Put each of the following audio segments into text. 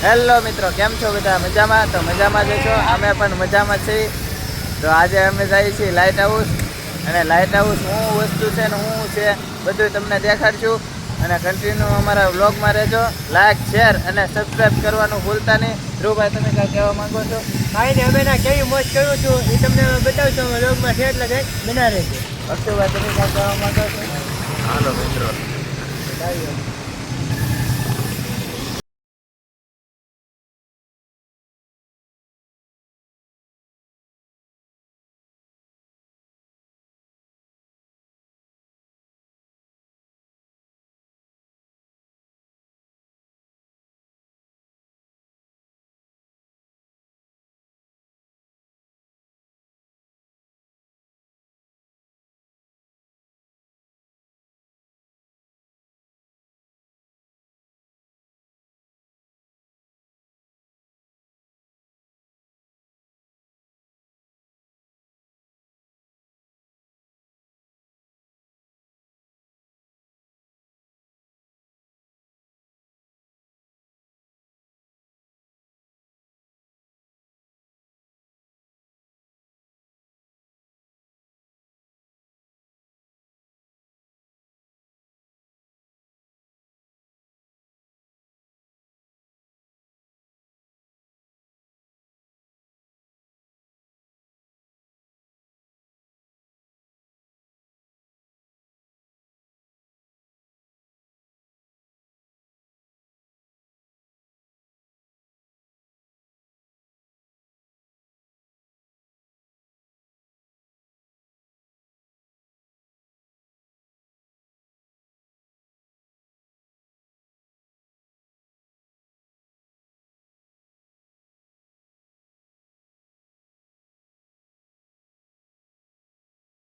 Hello મિત્રો, કેમ છો બધા? મજામાં? તો મજામાં જ છો, અમે પણ મજામાં છીએ. તો આજે અમે જઈએ છીએ લાઇટ હાઉસ, અને લાઇટ હાઉસ શું વસ્તુ છે ને શું છે બધું તમને દેખાડશું. અને કન્ટિન્યુ અમારા વ્લોગમાં રહેજો. લાઈક, શેર અને સબસ્ક્રાઈબ કરવાનું ભૂલતા નહીં. ધ્રુવભાઈ, તમે કાંઈ કહેવા માંગો છો? કાંઈ ને અમે કેવી મોજ કરું છું એ તમને બતાવશું. અમે વ્લોગમાં શેર લગે બના રહેશે. અક્ષુભાઈ, તમે કાંઈ કહેવા માંગો છો? હાલો મિત્રો.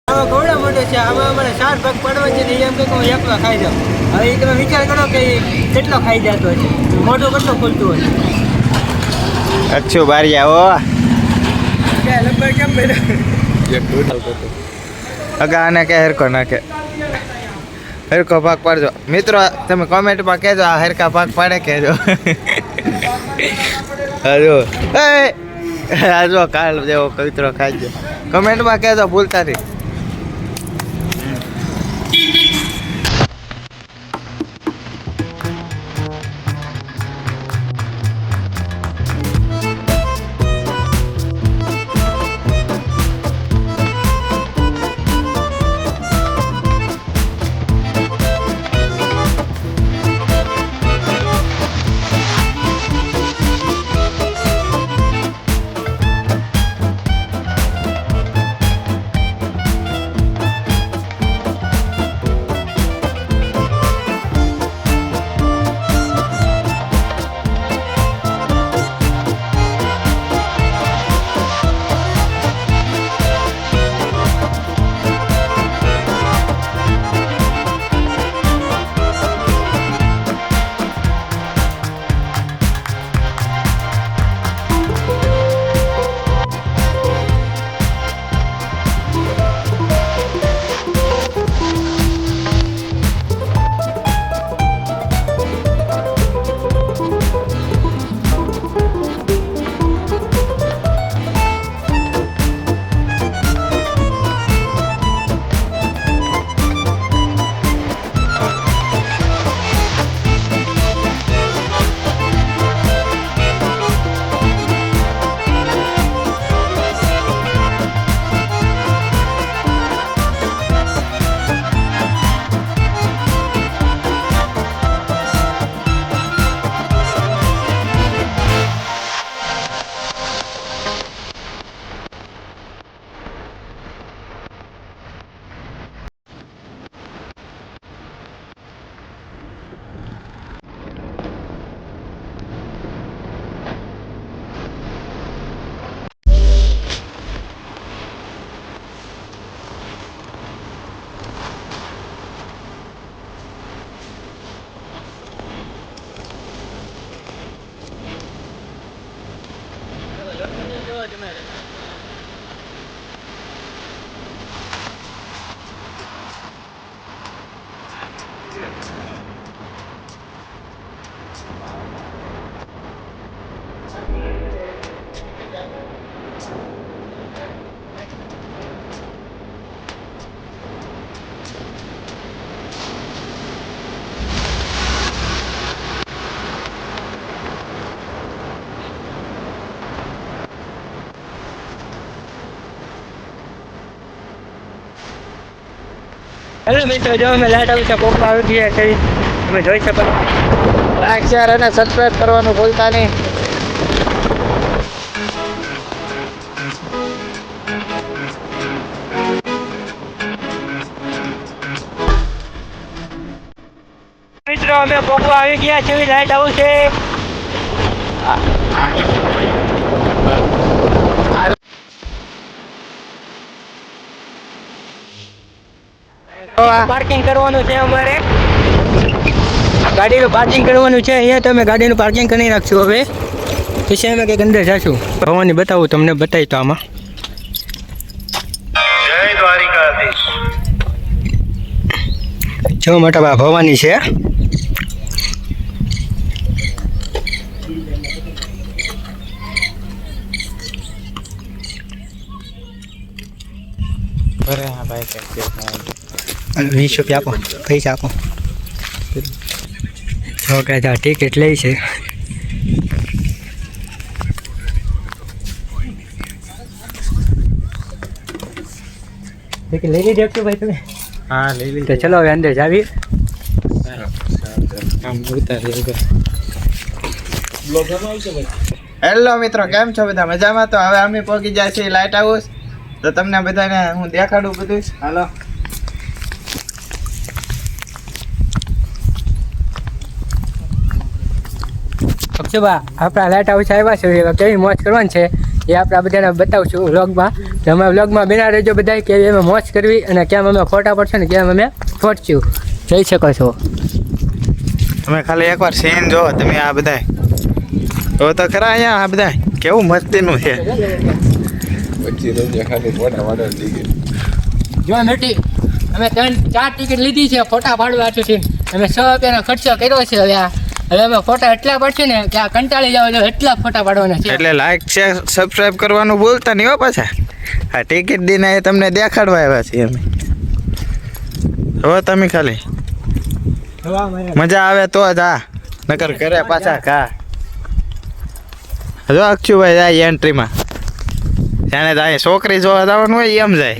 આમાં ગોળા મોટો છે. આમાં અમારે 4 ભાગ પડવા છે ને એમ કંઈક હું એકલો ખાઈ જાઉં. હવે એ તમે વિચાર કરો કે કેટલો ખાઈ જતો છે, મોઢું કેટલું ખુલતું હોય. અક્ષુ બારિયા, ઓ લંબાઈ કેમ અગા આને કે હરકો નાખે. હરકો ભાગ પાડજો મિત્રો. તમે કોમેન્ટમાં કહેજો આ હરકા ભાગ પાડે કહેજો. હજો આજો કાલ જેવો કવિત્રો ખાઈ કમેન્ટમાં કહેજો ભૂલતા નહીં. હેલો મિત્રો, જો અમે લાઈટ હાઉસ પોકવા આવી ગયા છે. તમે જોઈ શકો છો. લાઈક શેર અને સબસ્ક્રાઇબ કરવાનું ભૂલતા નહીં. મિત્રો અમે પોકવા આવી ગયા છે લાઈટ હાઉસ છે. પાર્કિંગ કરવાનું છે અમારે. ગાડીનું પાર્કિંગ કરવાનું છે અહીંયા. તો અમે ગાડીનું પાર્કિંગ કરી નાખશું. હવે પછી અમે કંઈક અંદર જઈશું. ભવાની બતાવું તમને, બતાવી તો આમાં જય દ્વારિકાધીશ. જો મોટા બા ભવાની છે. અરે હા ભાઈ, કેમ 20 રૂપિયા આપો, પૈસા આપો. જો કે ટિકિટ લઈ છે. ટિકિટ લઈ લીધી આપજો ભાઈ તમે? હા, લઈ તો ચલો હવે અંદર જાવી. હેલો મિત્રો, કેમ છો બધા? મજામાં? તો હવે અમે પહોંચી જાય છીએ લાઇટ હાઉસ. તો તમને બધાને હું દેખાડું બધું. હાલો. અક્ષુભા, આપણા લાઇટ હાઉસ આવ્યા છે. કેવી મોજ કરવાની છે એ આપણે બધાને બતાવશું વ્લોગમાં. તો અમે વ્લોગમાં બેના રહેજો બધા, કેવી અમે મોજ કરવી અને કેમ અમે ખોટા પડશે ને કેમ અમે ફોટશું. જોઈ શકો છો. તમે ખાલી એકવાર સીન જોવો તમે. આ બધા તો ખરા અહીંયા આ બધા કેવું મસ્તીનું છે. જો મેટી, અમે 3-4 ટિકિટ લીધી છે ફોટા પાડવા છે. અમે 100 રૂપિયાનો ખર્ચો કર્યો છે. હવે અમે ફોટા એટલા પડશે ને કે આ કંટાળી જાવ, એટલા ફોટા પાડવાના છે. એટલે લાઈક શેર સબસ્ક્રાઇબ કરવાનું ભૂલતા નહીં હો પાછા. આ ટિકિટ દઈને એ તમને દેખાડવા આવ્યા છીએ અમે. હવે તમે ખાલી મજા આવે તો જ આ, નકર કરે પાછા કા. જો અક્ષુભાઈ જાય એન્ટ્રીમાં. જાણે જાય છોકરી જોવા જવાનું હોય એમ જાય.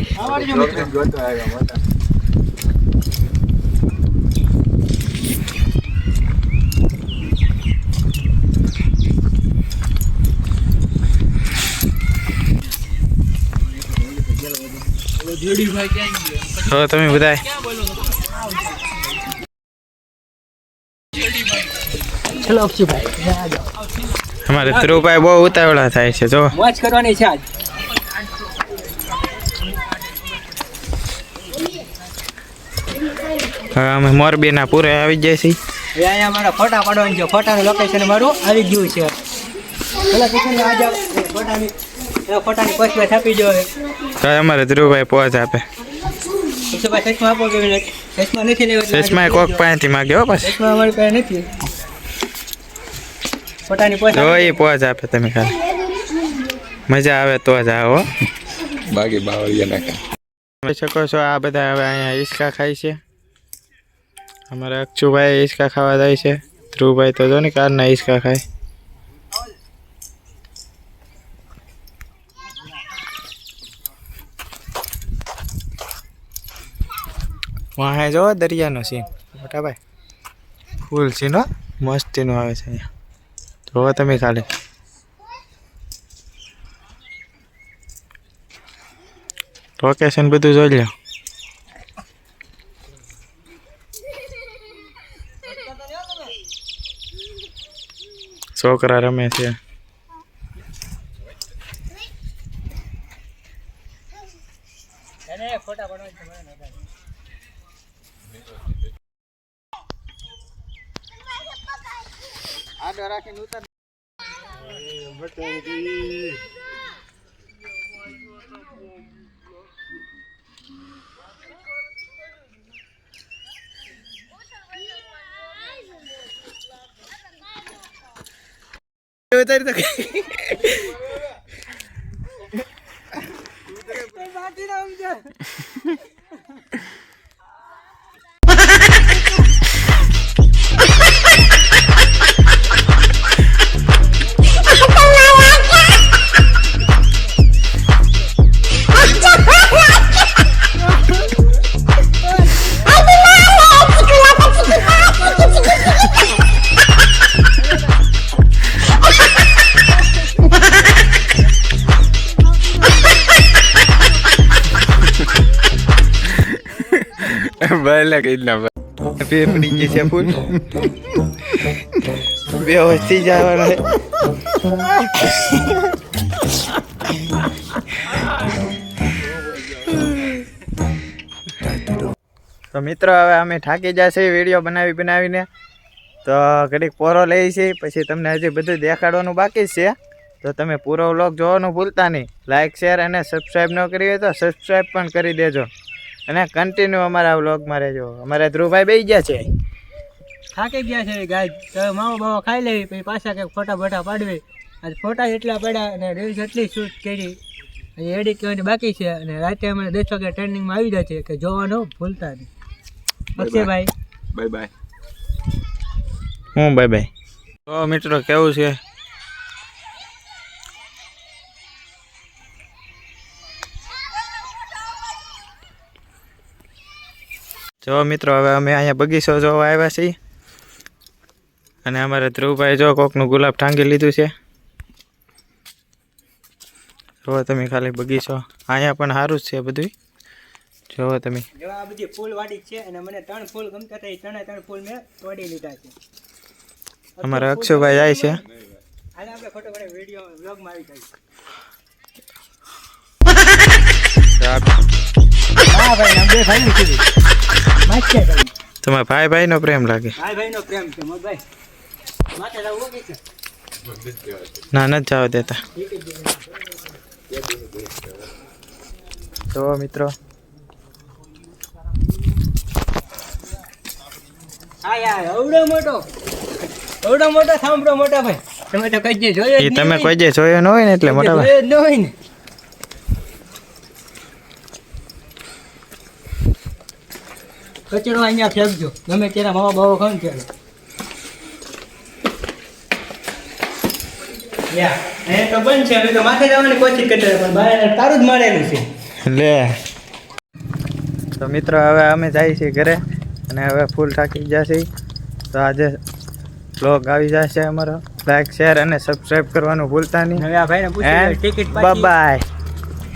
હવે તમે બધા ચલો અક્ષુભાઈ, અમારે ધ્રુવભાઈ બહુ ઉતાવળા થાય છે. જો મોજ કરવાની છે આજ. હવે અમે મોરબીના પૂરે આવી જાય છે. હવે અહીંયા મારા ફોટા પાડવાની છે. ફોટાનું લોકેશન મારું આવી ગયું છે. ફોટાની પોસ્ટ આપી જો. હવે અમારે ધ્રુવભાઈ પહોંચ આપે. ચશ્મા આપો કે ચશ્મા નથી લેવા. ચશ્મા કોક પાસેથી માગ્યો પાછું. ચશ્મા અમારી પાસે નથી. ફોટાની પોસ્ટ જો એ પહોંચ આપે. તમે ખાલી મજા આવે તો જ આવો. બાકી બાવળિયા નાખે. જોઈ શકો છો આ બધા હવે અહીંયા હિંચકા ખાય છે. અમારા અક્ષુભાઈ હિંચકા ખાવા જાય છે. ધ્રુવભાઈ તો જો ને કારના હિંચકા ખાય. વાહે જો દરિયાનો સીન મોટા ભાઈ, ફૂલ સીન હો, મસ્તીનો આવે છે અહીંયા. જો તમે ખાલી લોકેશન બધું જોઈ લો. છોકરા રમે છે. ફોટા પાડવા આડો રાખીને ઉતાર. ઉતારી તો ભલે કઈ ના પડી ગઈ છે ફૂલ વ્યવસ્થિત જવાના તો મિત્રો હવે અમે થાકી જશે વિડીયો બનાવીને તો ઘડીક પોરો લઈ છે પછી તમને હજી બધું દેખાડવાનું બાકી જ છે તો તમે પૂરો વ્લોગ જોવાનું ભૂલતા નહીં લાઇક શેર અને સબસ્ક્રાઈબ ન કરી હોય તો સબસ્ક્રાઈબ પણ કરી દેજો અને કન્ટિન્યુ અમારા વ્લોગમાં રહેજો અમારા ધ્રુવભાઈ બેસી ગયા છે થાકી ગયા છે ગાય તો માવો બાવો ખાઈ લેવી પછી પાછા કંઈક ફોટા બોટા પાડવી આજ ફોટા એટલા પડ્યા અને રીલ્સ એટલી શૂટ કરી અને એડિટ કરવાની બાકી છે અને રાતે અમે 10 વાગે ટ્રેનિંગમાં આવી જાય છે કે જોવાનું ભૂલતા નહીં અક્ષયભાઈ બાય બાય હું બાય તો મિત્રો કેવું છે જો મિત્રો હવે અમે અહીંયા બગીચો જોવા આવ્યા છીએ અને અમારા ધ્રુવભાઈ જો કોકનું ગુલાબ ટાંગી લીધું છે જો તમે ખાલી બગીચો અહીંયા પણ સારું જ છે બધું જો તમે જો આ બધી ફૂલ વાડી છે અને મને 3 ફૂલ ગમતા હતા એ 3 ફૂલ મેં તોડી લીધા છે અમારા અક્ષયભાઈ જાય છે હાલે આપણે ફોટો પાડી વિડિયો વ્લોગમાં આવી જાય હા ભાઈ બે ભાઈ ની કીધી માચે ભાઈ તમારા ભાઈનો પ્રેમ લાગે ભાઈનો પ્રેમ છે મો ભાઈ માથે લાવો કે ના ન જાવ દેતા તો મિત્રો હા યાર એવડો મોટો સાંભળો મોટા ભાઈ તમે તો કઈ જોયો એ તમે કોઈ જે જોયો ન હોય ને એટલે મોટા ભાઈ ન હોય ને કચરો અહીંયા ફેંકજો ગમે તેના માવા બાવો ખાવ ને ત્યારે યા તો બંધ છે અમે તો માથે જવાની કોશિશ કરતા પણ બહાર તારું જ મારેલું છે લે તો મિત્રો હવે અમે જાય છીએ ઘરે અને હવે ફૂલ થાકી જશે તો આજે બ્લોગ આવી જશે અમારો લાઈક શેર અને સબસ્ક્રાઇબ કરવાનું ભૂલતા નહીં હવે આ ભાઈને પૂછી ટિકિટ બાય બાય